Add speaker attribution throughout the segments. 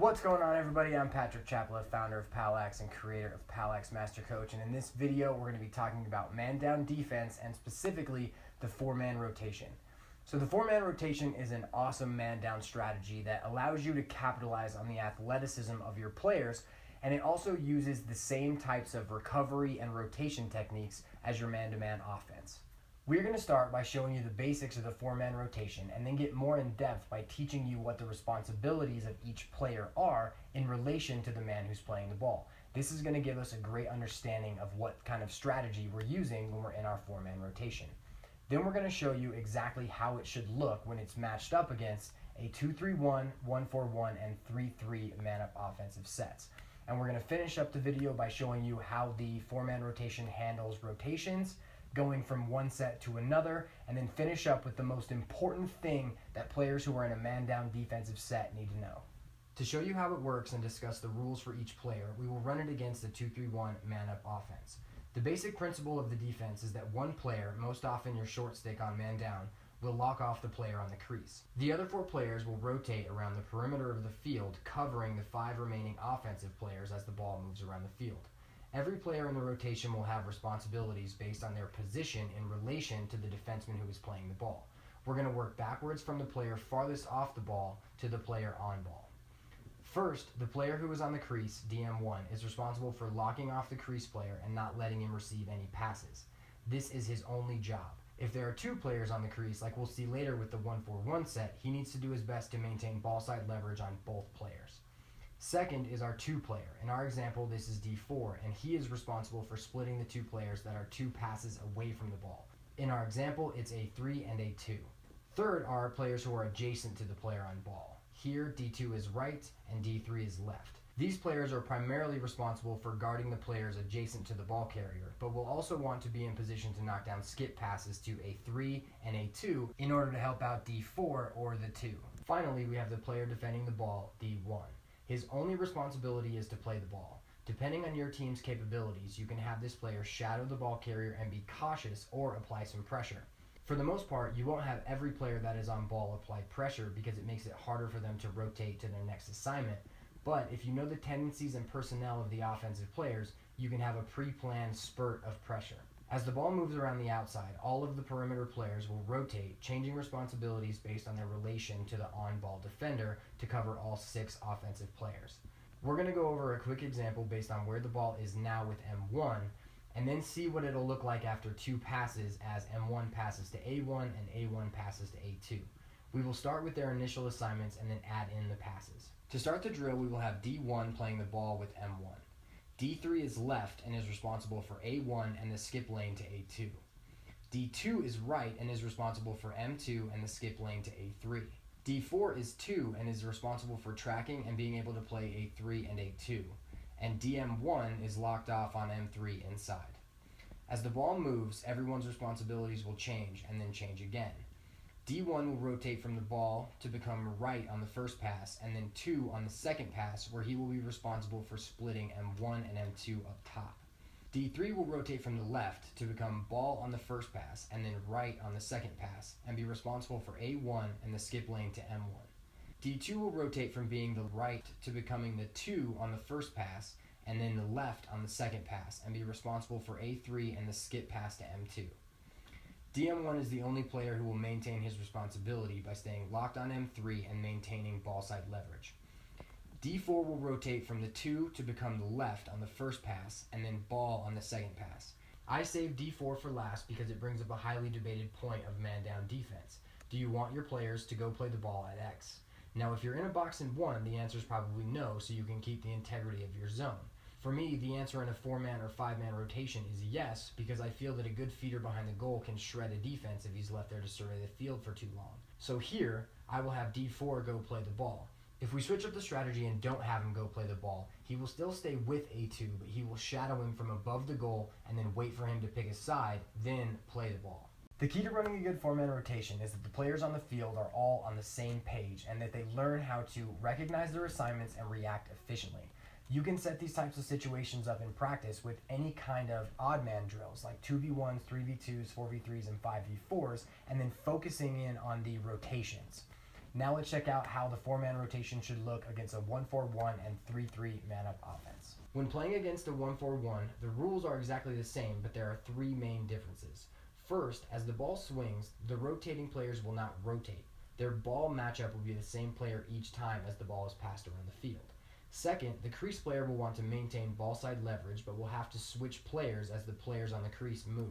Speaker 1: What's going on, everybody? I'm Patrick Chapla, founder of POWLAX and creator of POWLAX Master Coach, and in this video we're going to be talking about man-down defense and specifically the four-man rotation. So the four-man rotation is an awesome man-down strategy that allows you to capitalize on the athleticism of your players, and it also uses the same types of recovery and rotation techniques as your man-to-man offense. We're going to start by showing you the basics of the four-man rotation and then get more in depth by teaching you what the responsibilities of each player are in relation to the man who's playing the ball. This is going to give us a great understanding of what kind of strategy we're using when we're in our four-man rotation. Then we're going to show you exactly how it should look when it's matched up against a 2-3-1, 1-4-1, and 3-3 man-up offensive sets. And we're going to finish up the video by showing you how the four-man rotation handles rotations, going from one set to another, and then finish up with the most important thing that players who are in a man-down defensive set need to know. To show you how it works and discuss the rules for each player, we will run it against the 2-3-1 man-up offense. The basic principle of the defense is that one player, most often your short stick on man-down, will lock off the player on the crease. The other four players will rotate around the perimeter of the field, covering the 5 remaining offensive players as the ball moves around the field. Every player in the rotation will have responsibilities based on their position in relation to the defenseman who is playing the ball. We're going to work backwards from the player farthest off the ball to the player on ball. First, the player who is on the crease, DM1, is responsible for locking off the crease player and not letting him receive any passes. This is his only job. If there are 2 players on the crease, like we'll see later with the 1-4-1 set, he needs to do his best to maintain ball side leverage on both players. Second is our 2 player. In our example, this is D4, and he is responsible for splitting the 2 players that are 2 passes away from the ball. In our example, it's a 3 and a 2. Third are our players who are adjacent to the player on ball. Here, D2 is right and D3 is left. These players are primarily responsible for guarding the players adjacent to the ball carrier, but will also want to be in position to knock down skip passes to a 3 and a 2 in order to help out D4 or the 2. Finally, we have the player defending the ball, D1. His only responsibility is to play the ball. Depending on your team's capabilities, you can have this player shadow the ball carrier and be cautious or apply some pressure. For the most part, you won't have every player that is on ball apply pressure because it makes it harder for them to rotate to their next assignment. But if you know the tendencies and personnel of the offensive players, you can have a pre-planned spurt of pressure. As the ball moves around the outside, all of the perimeter players will rotate, changing responsibilities based on their relation to the on-ball defender to cover all 6 offensive players. We're going to go over a quick example based on where the ball is now with M1, and then see what it'll look like after 2 passes as M1 passes to A1 and A1 passes to A2. We will start with their initial assignments and then add in the passes. To start the drill, we will have D1 playing the ball with M1. D3 is left and is responsible for A1 and the skip lane to A2. D2 is right and is responsible for M2 and the skip lane to A3. D4 is 2 and is responsible for tracking and being able to play A3 and A2. And DM1 is locked off on M3 inside. As the ball moves, everyone's responsibilities will change and then change again. D1 will rotate from the ball to become right on the first pass, and then 2 on the second pass, where he will be responsible for splitting M1 and M2 up top. D3 will rotate from the left to become ball on the first pass, and then right on the second pass, and be responsible for A1 and the skip lane to M1. D2 will rotate from being the right to becoming the 2 on the first pass, and then the left on the second pass, and be responsible for A3 and the skip pass to M2. DM1 is the only player who will maintain his responsibility by staying locked on M3 and maintaining ball side leverage. D4 will rotate from the 2 to become the left on the first pass and then ball on the second pass. I saved D4 for last because it brings up a highly debated point of man-down defense. Do you want your players to go play the ball at X? Now, if you're in a box and 1, the answer is probably no, so you can keep the integrity of your zone. For me, the answer in a 4-man or 5-man rotation is yes, because I feel that a good feeder behind the goal can shred a defense if he's left there to survey the field for too long. So here, I will have D4 go play the ball. If we switch up the strategy and don't have him go play the ball, he will still stay with A2, but he will shadow him from above the goal and then wait for him to pick a side, then play the ball. The key to running a good 4-man rotation is that the players on the field are all on the same page and that they learn how to recognize their assignments and react efficiently. You can set these types of situations up in practice with any kind of odd man drills like 2v1s, 3v2s, 4v3s, and 5v4s, and then focusing in on the rotations. Now let's check out how the 4-man rotation should look against a 1-4-1 and 3-3 man-up offense. When playing against a 1-4-1, the rules are exactly the same, but there are 3 main differences. First, as the ball swings, the rotating players will not rotate. Their ball matchup will be the same player each time as the ball is passed around the field. Second, the crease player will want to maintain ball side leverage, but will have to switch players as the players on the crease move.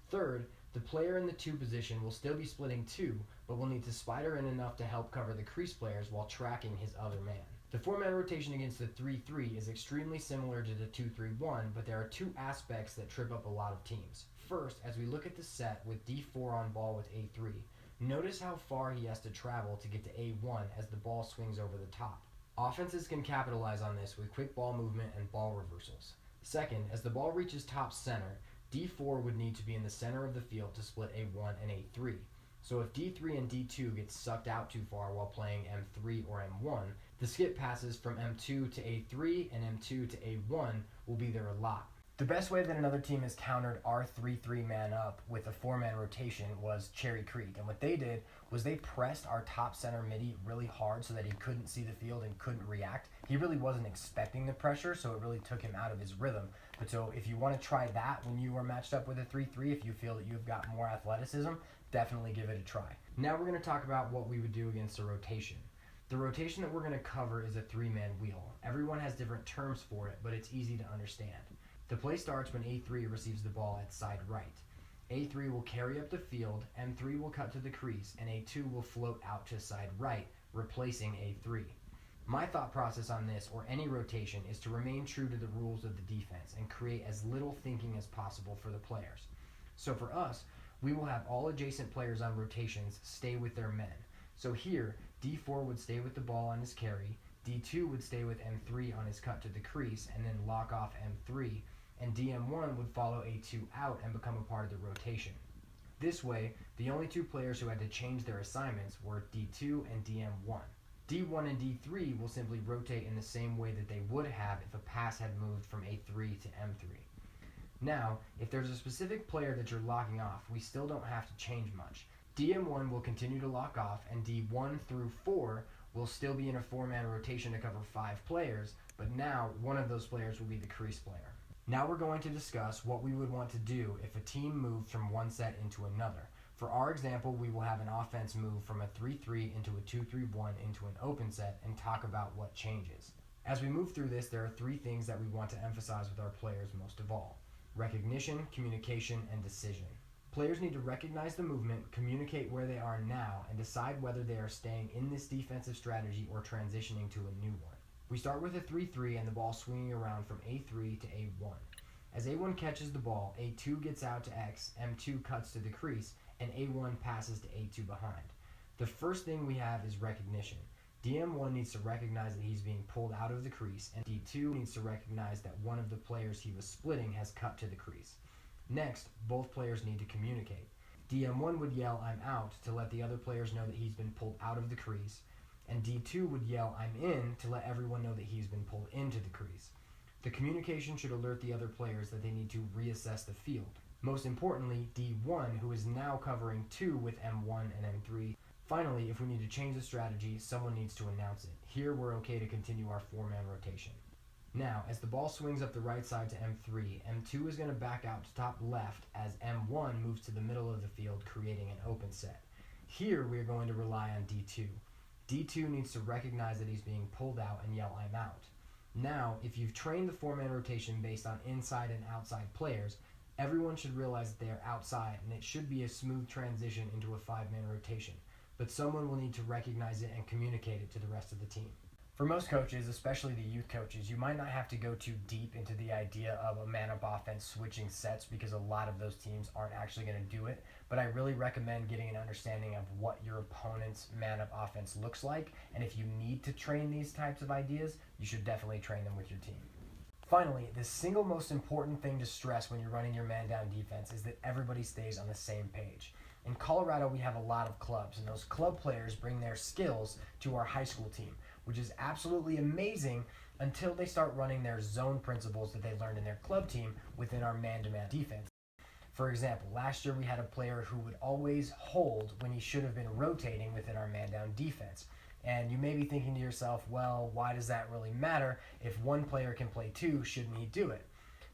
Speaker 1: Third, the player in the 2 position will still be splitting 2, but will need to spider in enough to help cover the crease players while tracking his other man. The 4-man rotation against the 3-3 is extremely similar to the 2-3-1, but there are 2 aspects that trip up a lot of teams. First, as we look at the set with D4 on ball with A3, notice how far he has to travel to get to A1 as the ball swings over the top. Offenses can capitalize on this with quick ball movement and ball reversals. Second, as the ball reaches top center, D4 would need to be in the center of the field to split A1 and A3. So if D3 and D2 get sucked out too far while playing M3 or M1, the skip passes from M2 to A3 and M2 to A1 will be there a lot. The best way that another team has countered our 3-3 man up with a 4-man rotation was Cherry Creek, and what they did was they pressed our top center midi really hard so that he couldn't see the field and couldn't react. He really wasn't expecting the pressure, so it really took him out of his rhythm. But so if you want to try that when you are matched up with a 3-3, if you feel that you've got more athleticism, definitely give it a try. Now we're going to talk about what we would do against a rotation. The rotation that we're going to cover is a 3-man wheel. Everyone has different terms for it, but it's easy to understand. The play starts when A3 receives the ball at side right. A3 will carry up the field, M3 will cut to the crease, and A2 will float out to side right, replacing A3. My thought process on this, or any rotation, is to remain true to the rules of the defense and create as little thinking as possible for the players. So for us, we will have all adjacent players on rotations stay with their men. So here, D4 would stay with the ball on his carry, D2 would stay with M3 on his cut to the crease and then lock off M3, and DM1 would follow A2 out and become a part of the rotation. This way, the only 2 players who had to change their assignments were D2 and DM1. D1 and D3 will simply rotate in the same way that they would have if a pass had moved from A3 to M3. Now, if there's a specific player that you're locking off, we still don't have to change much. DM1 will continue to lock off, and D1 through 4 will still be in a 4-man rotation to cover 5 players, but now one of those players will be the crease player. Now we're going to discuss what we would want to do if a team moved from one set into another. For our example, we will have an offense move from a 3-3 into a 2-3-1 into an open set and talk about what changes. As we move through this, there are 3 things that we want to emphasize with our players most of all: recognition, communication, and decision. Players need to recognize the movement, communicate where they are now, and decide whether they are staying in this defensive strategy or transitioning to a new one. We start with a 3-3 and the ball swinging around from A3 to A1. As A1 catches the ball, A2 gets out to X, M2 cuts to the crease, and A1 passes to A2 behind. The first thing we have is recognition. DM1 needs to recognize that he's being pulled out of the crease, and D2 needs to recognize that one of the players he was splitting has cut to the crease. Next, both players need to communicate. DM1 would yell, "I'm out," to let the other players know that he's been pulled out of the crease, and D2 would yell, "I'm in," to let everyone know that he's been pulled into the crease. The communication should alert the other players that they need to reassess the field. Most importantly, D1, who is now covering 2 with M1 and M3. Finally, if we need to change the strategy, someone needs to announce it. Here we're okay to continue our 4-man rotation. Now, as the ball swings up the right side to M3, M2 is going to back out to top left as M1 moves to the middle of the field, creating an open set. Here we are going to rely on D2. D2 needs to recognize that he's being pulled out and yell, "I'm out." Now, if you've trained the 4-man rotation based on inside and outside players, everyone should realize that they are outside, and it should be a smooth transition into a 5-man rotation. But someone will need to recognize it and communicate it to the rest of the team. For most coaches, especially the youth coaches, you might not have to go too deep into the idea of a man-up offense switching sets because a lot of those teams aren't actually going to do it. But I really recommend getting an understanding of what your opponent's man-up offense looks like. And if you need to train these types of ideas, you should definitely train them with your team. Finally, the single most important thing to stress when you're running your man-down defense is that everybody stays on the same page. In Colorado, we have a lot of clubs, and those club players bring their skills to our high school team, which is absolutely amazing until they start running their zone principles that they learned in their club team within our man-to-man defense. For example, last year we had a player who would always hold when he should have been rotating within our man-down defense. And you may be thinking to yourself, well, why does that really matter? If one player can play two, shouldn't he do it?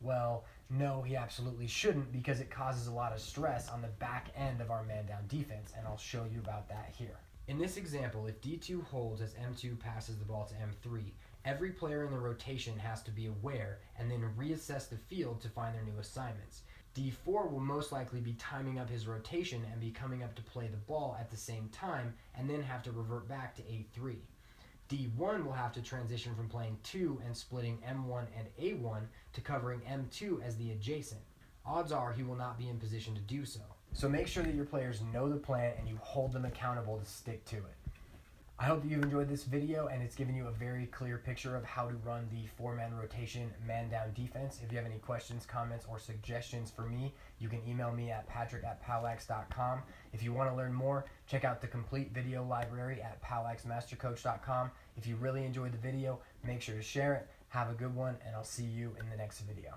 Speaker 1: Well, no, he absolutely shouldn't, because it causes a lot of stress on the back end of our man-down defense, and I'll show you about that here. In this example, if D2 holds as M2 passes the ball to M3, every player in the rotation has to be aware and then reassess the field to find their new assignments. D4 will most likely be timing up his rotation and be coming up to play the ball at the same time and then have to revert back to A3. D1 will have to transition from playing 2 and splitting M1 and A1 to covering M2 as the adjacent. Odds are he will not be in position to do so. So make sure that your players know the plan and you hold them accountable to stick to it. I hope that you've enjoyed this video and it's given you a very clear picture of how to run the four-man rotation man-down defense. If you have any questions, comments, or suggestions for me, you can email me at patrick@powlax.com. If you want to learn more, check out the complete video library at powlaxmastercoach.com. If you really enjoyed the video, make sure to share it. Have a good one, and I'll see you in the next video.